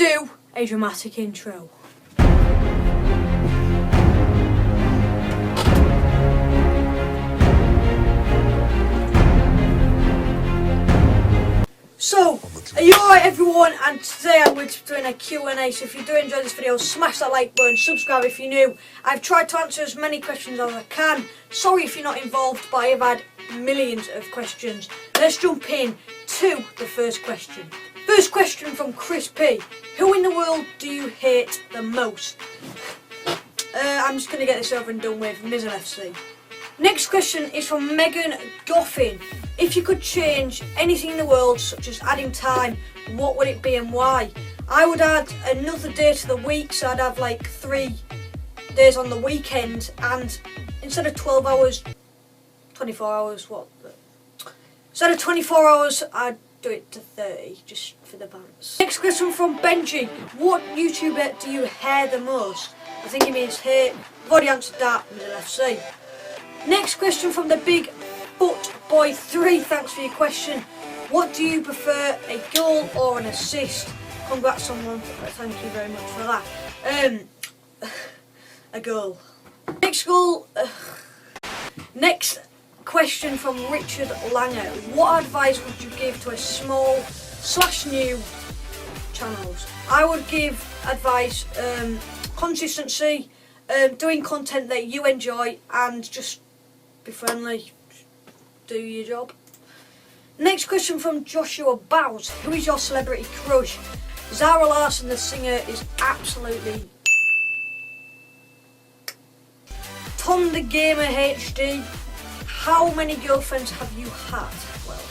do a dramatic intro. So, are you alright everyone? And today I'm going to be doing a Q&A, so if you do enjoy this video, smash that like button, subscribe if you're new. I've tried to answer as many questions as I can. Sorry if you're not involved, but I have had millions of questions. Let's jump in to the first question. First question from Chris P. Who in the world do you hate the most? I'm just going to get this over and done with. Mizzle FC. Next question is from Megan Goffin. If you could change anything in the world, such as adding time, what would it be and why? I would add another day to the week, so I'd have like 3 days on the weekend, and instead of 12 hours, 24 hours, Instead of 24 hours, I'd do it to 30, just for the balance. Next question from Benji. What YouTuber do you hate the most? I think he means hate. I've already answered that, Middle FC. Next question from the Big Foot Boy 3. Thanks for your question. What do you prefer, a goal or an assist? Congrats someone. Thank you very much for that. A goal. Next question from Richard Langer. What advice would you give to a small/new channels? I would give advice, consistency, doing content that you enjoy, and just be friendly, do your job. Next question from Joshua Bowes. Who is your celebrity crush? Zara Larsson, the singer, is absolutely. Tom the Gamer HD. How many girlfriends have you had? Well,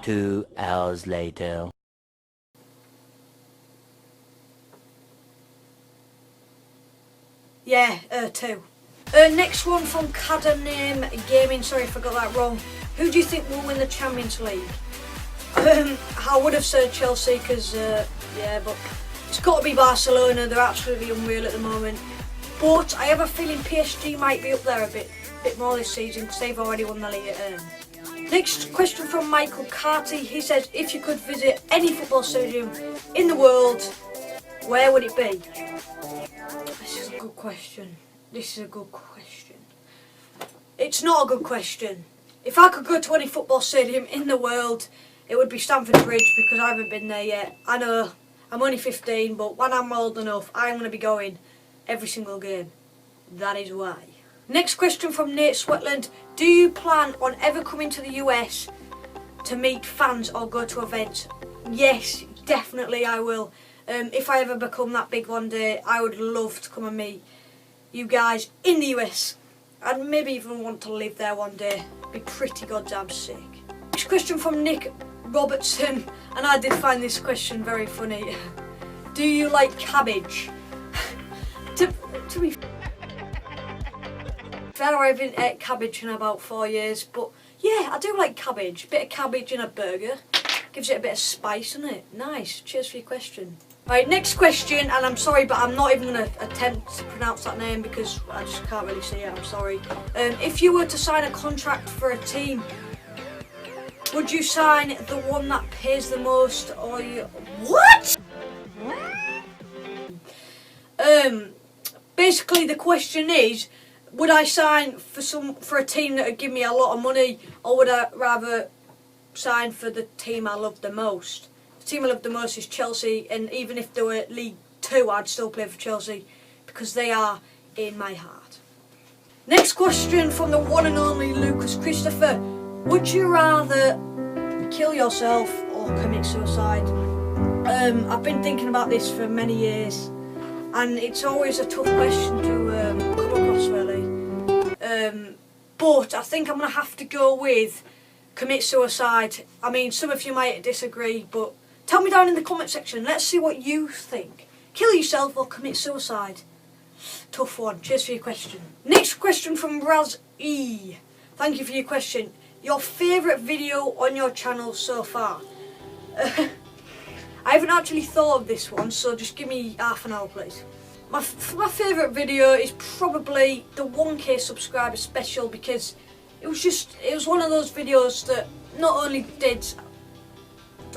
2. 2 hours later. Yeah, 2. Next one from Cadername Gaming. Sorry if I got that wrong. Who do you think will win the Champions League? I would have said Chelsea because, yeah, but it's got to be Barcelona. They're absolutely unreal at the moment. But I have a feeling PSG might be up there a bit more this season because they've already won the league. Next question from Michael Carty. He says, if you could visit any football stadium in the world, where would it be? This is a good question. It's not a good question. If I could go to any football stadium in the world, it would be Stamford Bridge because I haven't been there yet. I know, I'm only 15, but when I'm old enough, I'm going to be going every single game. That is why. Next question from Nate Sweatland. Do you plan on ever coming to the US to meet fans or go to events? Yes, definitely I will. If I ever become that big one day, I would love to come and meet you guys in the US. I'd maybe even want to live there one day. Be pretty goddamn sick. Next question from Nick Robertson, and I did find this question very funny. Do you like cabbage? To be fair, I haven't ate cabbage in about 4 years, but yeah, I do like cabbage. Bit of cabbage in a burger. Gives it a bit of spice, doesn't it? Nice. Cheers for your question. Right, next question, and I'm sorry, but I'm not even going to attempt to pronounce that name because I just can't really see it, I'm sorry. If you were to sign a contract for a team, would you sign the one that pays the most, or you... What? Basically the question is, would I sign for a team that would give me a lot of money, or would I rather sign for the team I love the most? The team I love the most is Chelsea, and even if they were League 2, I'd still play for Chelsea because they are in my heart. Next question from the one and only Lucas Christopher. Would you rather kill yourself or commit suicide? I've been thinking about this for many years, and it's always a tough question to come across really. But I think I'm going to have to go with commit suicide. I mean, some of you might disagree, but tell me down in the comment section. Let's see what you think. Kill yourself or commit suicide? Tough one. Cheers for your question. Next question from Raz E. Thank you for your question. Your favourite video on your channel so far? I haven't actually thought of this one, so just give me half an hour please. My favourite video is probably the 1k subscriber special because it was one of those videos that not only did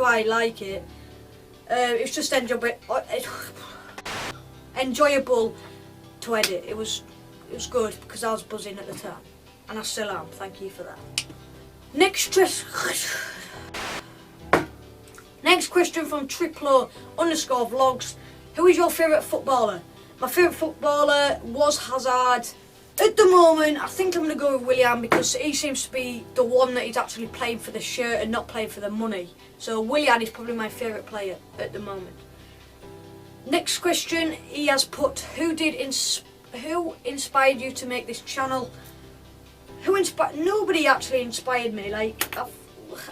do I like it. It was just enjoyable to edit. It was good because I was buzzing at the time, and I still am. Thank you for that. Next question from Triplo_vlogs. Who is your favourite footballer? My favourite footballer was Hazard. At the moment, I think I'm going to go with Willian because he seems to be the one that is actually playing for the shirt and not playing for the money. So Willian is probably my favourite player at the moment. Next question, he has put, who inspired you to make this channel? Nobody actually inspired me. Like,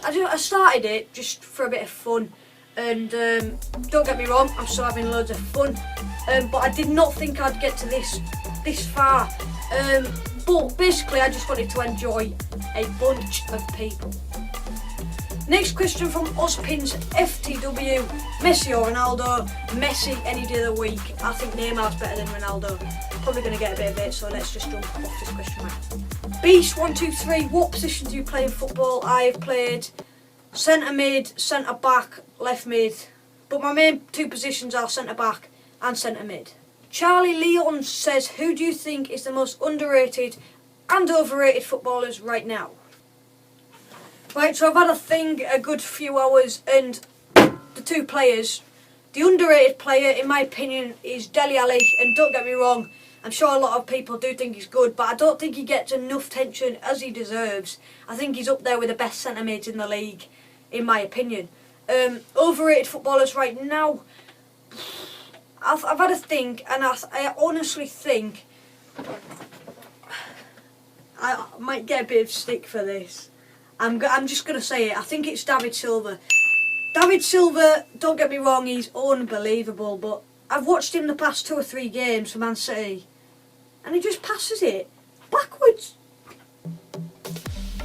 I started it just for a bit of fun. And don't get me wrong, I'm still having loads of fun. But I did not think I'd get to this far. But basically I just wanted to enjoy a bunch of people. Next question from Ozpins FTW. Messi or Ronaldo? Messi any day of the week. I think Neymar's better than Ronaldo. Probably going to get a bit of it, so let's just jump off this question right. Beast123, what position do you play in football? I've played centre mid, centre back, left mid. But my main two positions are centre back and centre mid. Charlie Leon says, who do you think is the most underrated and overrated footballers right now? Right, so I've had a good few hours, and the two players, the underrated player in my opinion is Dele Alli, and don't get me wrong, I'm sure a lot of people do think he's good, but I don't think he gets enough attention as he deserves. I think he's up there with the best centre mids in the league, in my opinion. Overrated footballers right now, I've had a think, and I honestly think I might get a bit of stick for this. I'm just going to say it. I think it's David Silva. David Silva, don't get me wrong, he's unbelievable, but I've watched him the past 2 or 3 games for Man City, and he just passes it backwards.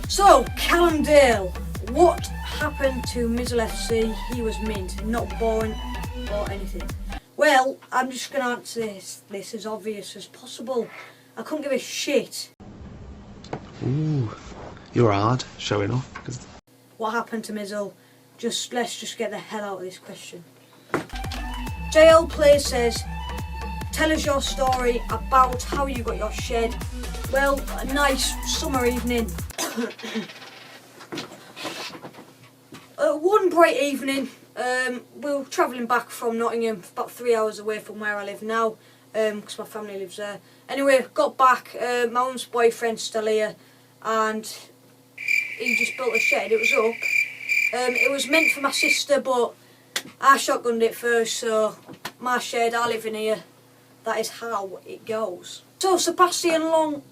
So, Callum Dale, what happened to Mizzle FC? He was mint, not born or anything. Well, I'm just going to answer this as obvious as possible. I couldn't give a shit. Ooh, you're hard, showing off. What happened to Mizzle? Let's just get the hell out of this question. JL Play says, tell us your story about how you got your shed. Well, a nice summer evening. One bright evening, we were travelling back from Nottingham, about 3 hours away from where I live now, because my family lives there. Anyway, got back, my mum's boyfriend's still here, and he just built a shed. It was up. It was meant for my sister, but I shotgunned it first, so my shed, I live in here. That is how it goes. So Sebastian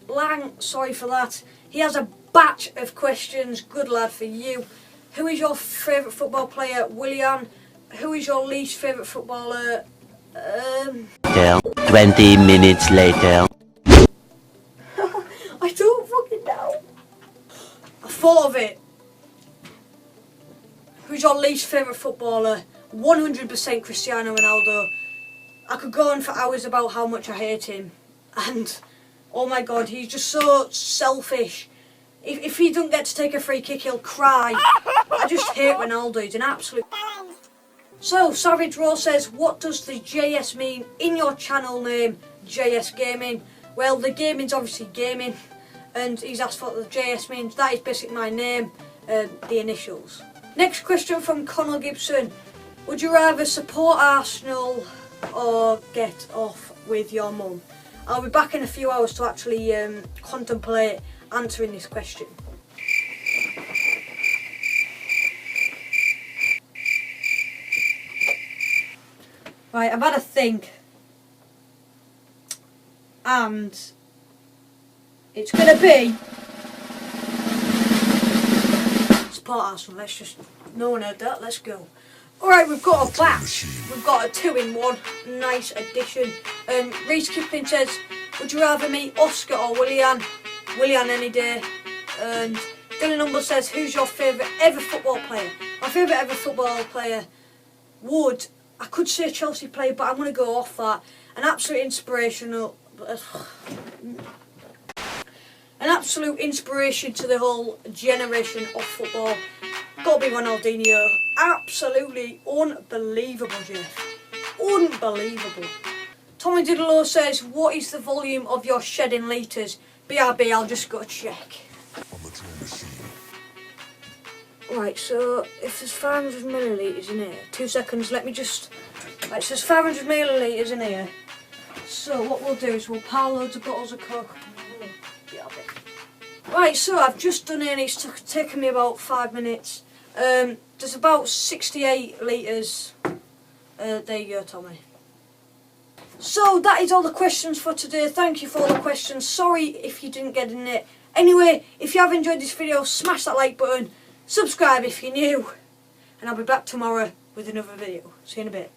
Lang, sorry for that. He has a batch of questions. Good lad for you. Who is your favourite football player? Willian. Who is your least favourite footballer? 20 minutes later. I don't fucking know. I thought of it. Who's your least favourite footballer? 100% Cristiano Ronaldo. I could go on for hours about how much I hate him. And, oh my god, he's just so selfish. If he doesn't get to take a free kick, he'll cry. I just hate Ronaldo. He's an absolute... So, Savage Raw says, what does the JS mean in your channel name, JS Gaming? Well, the gaming's obviously gaming, and he's asked what the JS means. That is basically my name, the initials. Next question from Connell Gibson. Would you rather support Arsenal or get off with your mum? I'll be back in a few hours to actually contemplate answering this question. Right, I've had a think, and it's going to be support Arsenal. Let's just, no one heard that, let's go. Alright, we've got a batch, we've got a 2-in-1, nice addition. Reese Kipling says, would you rather meet Oscar or Willian? Willian any day. And Dylan Number says, who's your favourite ever football player? My favourite ever football player would, I could say Chelsea player, but I'm going to go off that. An absolute inspirational, an absolute inspiration to the whole generation of football. Gotta be Ronaldinho. Absolutely unbelievable, Jeff. Unbelievable. Tommy Diddle says, what is the volume of your shed in litres? BRB, I'll just go check. Right, so if there's 500 millilitres in here, 2 seconds, let me just... Right, so there's 500 millilitres in here. So what we'll do is we'll pile loads of bottles of Coke. Right, so I've just done it and it's taken me about 5 minutes. There's about 68 litres. There you go, Tommy. So that is all the questions for today. Thank you for all the questions. Sorry if you didn't get in it. Anyway, if you have enjoyed this video, smash that like button. Subscribe if you're new. And I'll be back tomorrow with another video. See you in a bit.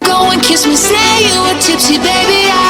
Go and kiss me, say you were tipsy, baby.